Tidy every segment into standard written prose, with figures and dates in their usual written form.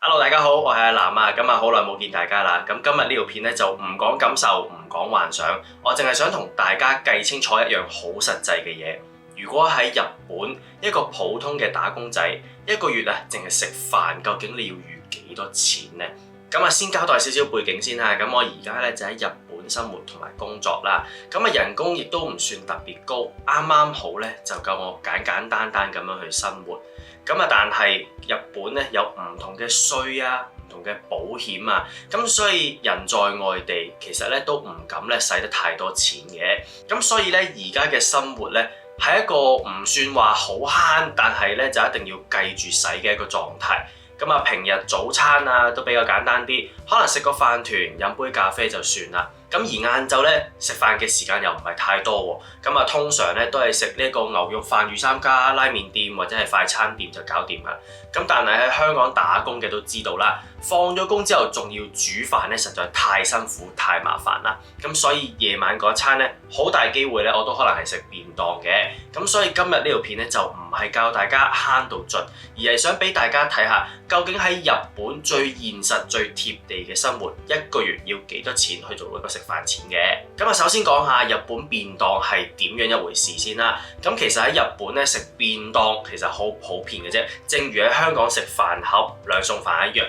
Hello，大家好，我係阿南啊，咁好耐冇見大家啦。咁今日呢條片咧就唔講感受，唔講幻想，我淨係想同大家計清楚一樣好實際嘅嘢。如果喺日本一個普通嘅打工仔，一個月淨係食飯，究竟你要預幾多錢呢？咁先交代少少背景先啦。咁我而家咧就喺日本生活同埋工作啦。咁人工亦都唔算特別高，啱啱好咧就夠我簡簡單單咁樣去生活。但係日本咧有唔同嘅稅啊，唔同嘅保險啊，咁所以人在外地其實咧都唔敢咧使得太多錢嘅。咁所以咧而家嘅生活咧係一個唔算話好慳，但係咧就一定要計住使嘅一個狀態。平日早餐都比較簡單啲，可能食個飯團飲杯咖啡就算啦。而晏晝咧食飯嘅時間又唔係太多喎，通常咧都係食呢個牛肉飯、魚三家、拉麵店或者係快餐店就搞掂啦。但係喺香港打工嘅都知道啦，放咗工之後仲要煮飯咧，實在太辛苦太麻煩啦。所以夜晚嗰餐咧，好大機會咧我都可能係食便當嘅。所以今日呢條片咧就唔係教大家慳到盡，而係想俾大家睇下究竟喺日本最現實最貼地嘅生活，一個月要幾多錢去做一個食飯錢嘅。首先講下日本便當係點樣一回事先啦。其實喺日本咧食便當其實好普遍嘅啫，正如喺香港食飯盒兩餸飯一樣。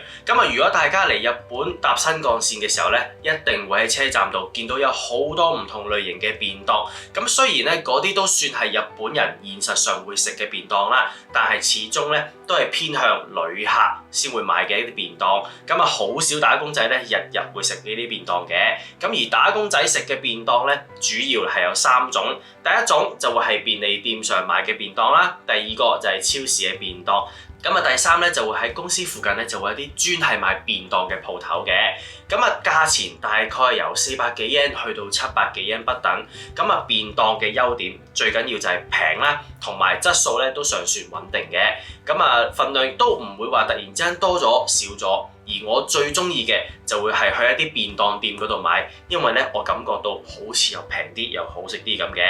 如果大家嚟日本搭新幹線嘅時候咧，一定會喺車站度見到有好多唔同類型嘅便當。雖然咧嗰啲都算係日本人現實上會食嘅便當啦，但係始終咧都係偏向旅客先會買嘅一啲便當。好少打工仔咧日日會食呢啲便當嘅。而打工仔食嘅便當咧，主要係有三種。第一種就會係便利店上賣嘅便當啦，第二個就係超市嘅便當。第三咧就會喺公司附近咧就會有啲專係賣便當嘅鋪頭嘅。價錢大概由400幾yen去到700幾yen不等。便當嘅優點最緊要就係平啦，同埋質素咧都尚算穩定嘅。份量都唔會話突然之間多咗少咗。而我最中意嘅就會係去一啲便當店嗰度買，因為咧我感覺到好似又平啲又好食啲咁嘅。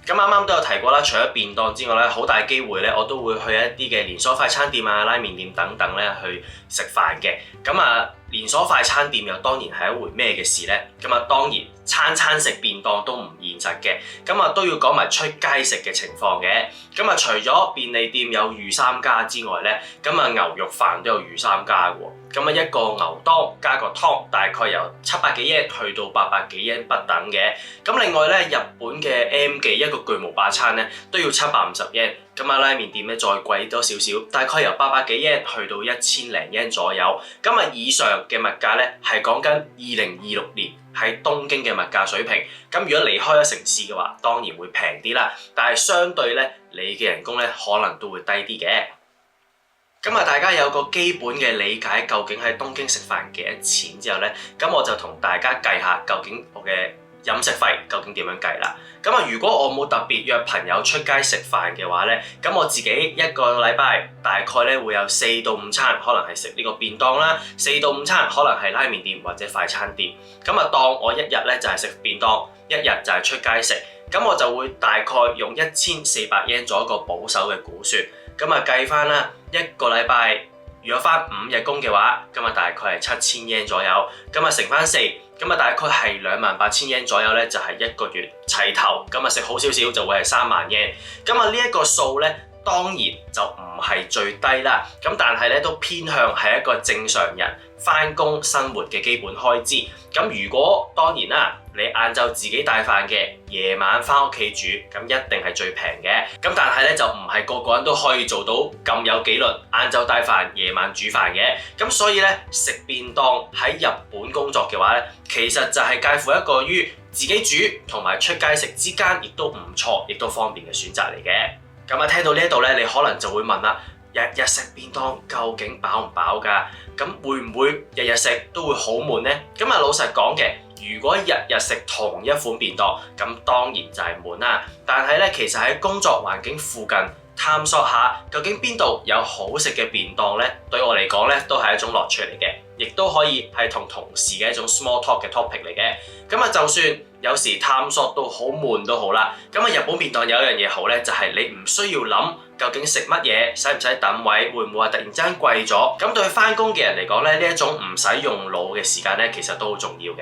啱啱都有提過啦，除咗便當之外咧，好大機會咧我都會去一啲嘅連鎖快餐店啊、拉麵店等等咧去食飯嘅。連鎖快餐店又當然係一回咩嘅事呢？當然餐餐食便當都唔現實嘅，都要講埋出街食嘅情況嘅。除咗便利店有御三家之外咧，牛肉飯都有御三家嘅喎。一個牛當加個湯，大概由700幾yen去到800幾yen不等嘅。另外咧，日本嘅 M 記一個巨無霸餐咧都要750yen。拉麵店咧再貴多少少，大概由800幾yen去到1000零yen左右。以上嘅物價咧係講緊2026年喺東京嘅物價水平。如果離開咗城市嘅話，當然會平啲啦。但係相對咧，你嘅人工咧可能都會低啲嘅。大家有個基本嘅理解，究竟喺東京食飯幾多錢之後咧，我就同大家計下究竟我嘅飲食費究竟點樣計啦。如果我冇特別約朋友出街食飯嘅話咧，我自己一個禮拜大概咧會有4到5餐，可能係食呢個便當啦，4到5餐可能係拉麵店或者快餐店。當我一日咧就係食便當，一日就係出街食，我就會大概用1400yen做一個保守嘅估算。計翻啦，一個禮拜如果翻5日工嘅話，大概係7000yen左右。乘翻4，大概係28000yen左右咧，就係一個月齊頭。食好少少就會係3萬yen。呢一個數咧，當然就唔係最低啦。但係咧都偏向係一個正常人翻工生活嘅基本開支。如果當然啦，你晏晝自己帶飯嘅，夜晚翻屋企煮，一定係最平嘅。但係咧就唔係個個人都可以做到咁有紀律，晏晝帶飯，夜晚煮飯嘅。所以咧食便當喺日本工作嘅話咧，其實就係介乎一個於自己煮同埋出街食之間，亦都唔錯，亦都方便嘅選擇嚟嘅。聽到呢一度咧，你可能就會問啦，日日食便當究竟飽唔飽㗎？會唔會日日食都會好悶呢？老實講嘅，如果日日食同一款便當，當然就係悶啦。但係咧，其實喺工作環境附近探索下，究竟邊度有好食嘅便當咧，對我嚟講咧都係一種樂趣嚟嘅，亦都可以係同同事嘅一種 small talk 嘅 topic 嚟嘅。就算有時探索到好悶都好啦。日本便當有一樣嘢好咧，就係你唔需要諗究竟食乜嘢，使唔使等位，會唔會話突然之間貴咗？咁對返工嘅人嚟講咧，呢一種唔使用腦嘅時間咧，其實都好重要嘅。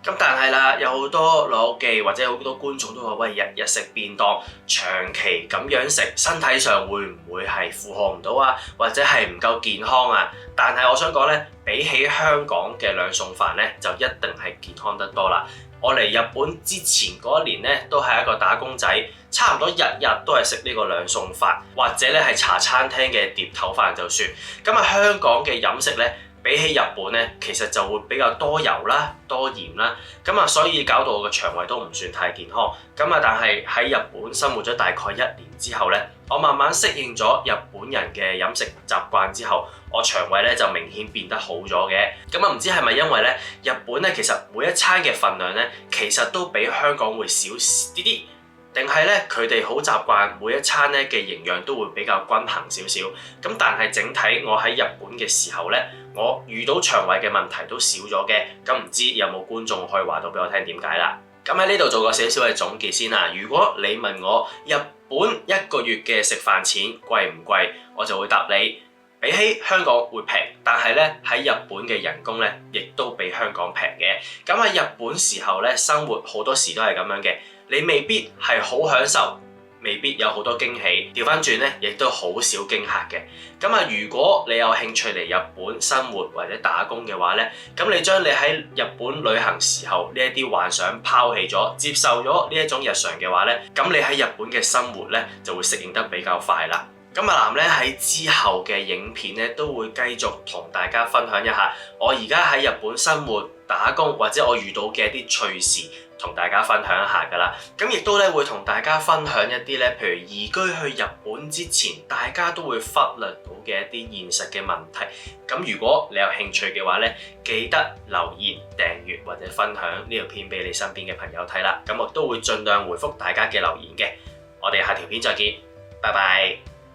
咁但係啦，有好多老友記或者好多觀眾都話：喂，日日食便當，長期咁樣食，身體上會唔會係負荷唔到啊？或者係唔夠健康啊？但係我想講咧，比起香港嘅兩餸飯咧，就一定係健康得多啦。我嚟日本之前嗰一年咧，都係一個打工仔，差唔多日日都係食呢個兩餸飯，或者咧係茶餐廳嘅碟頭飯就算。咁啊，香港嘅飲食咧，比起日本咧，其實就會比較多油啦、多鹽啦，咁啊，所以搞到我個腸胃都唔算太健康。咁啊，但係喺日本生活咗大概1年之後咧，我慢慢適應咗日本人嘅飲食習慣之後，我腸胃咧就明顯變得好咗嘅。咁啊，唔知係咪因為咧，日本咧其實每一餐嘅份量咧，其實都比香港會少啲啲。定係咧，佢哋好習慣每一餐咧嘅營養都會比較均衡少少。咁但係整體我喺日本嘅時候咧，我遇到腸胃嘅問題都少咗嘅。咁唔知有冇觀眾可以話到俾我聽點解啦？咁喺呢度做個少少嘅總結先啦。如果你問我日本1個月嘅食飯錢貴唔貴，我就會答你，比起香港會平，但係咧喺日本嘅人工咧亦都比香港平嘅。咁喺日本時候咧，生活好多時都係咁樣嘅。你未必係好享受，未必有好多驚喜。調翻轉咧，亦都好少驚嚇嘅。咁啊，如果你有興趣嚟日本生活或者打工嘅話咧，咁你將你喺日本旅行時候呢一啲幻想拋棄咗，接受咗呢一種日常嘅話咧，咁你喺日本嘅生活咧就會適應得比較快啦。咁阿南咧喺之後嘅影片咧都會繼續同大家分享一下我而家喺日本生活打工或者我遇到嘅一啲趣事，同大家分享一下㗎啦。咁亦都咧會同大家分享一啲咧，譬如移居去日本之前，大家都會忽略到嘅一啲現實嘅問題。咁如果你有興趣嘅話咧，記得留言、訂閱或者分享呢條片俾你身邊嘅朋友睇啦。咁我都會盡量回覆大家嘅留言嘅。我哋下條片再見，拜拜。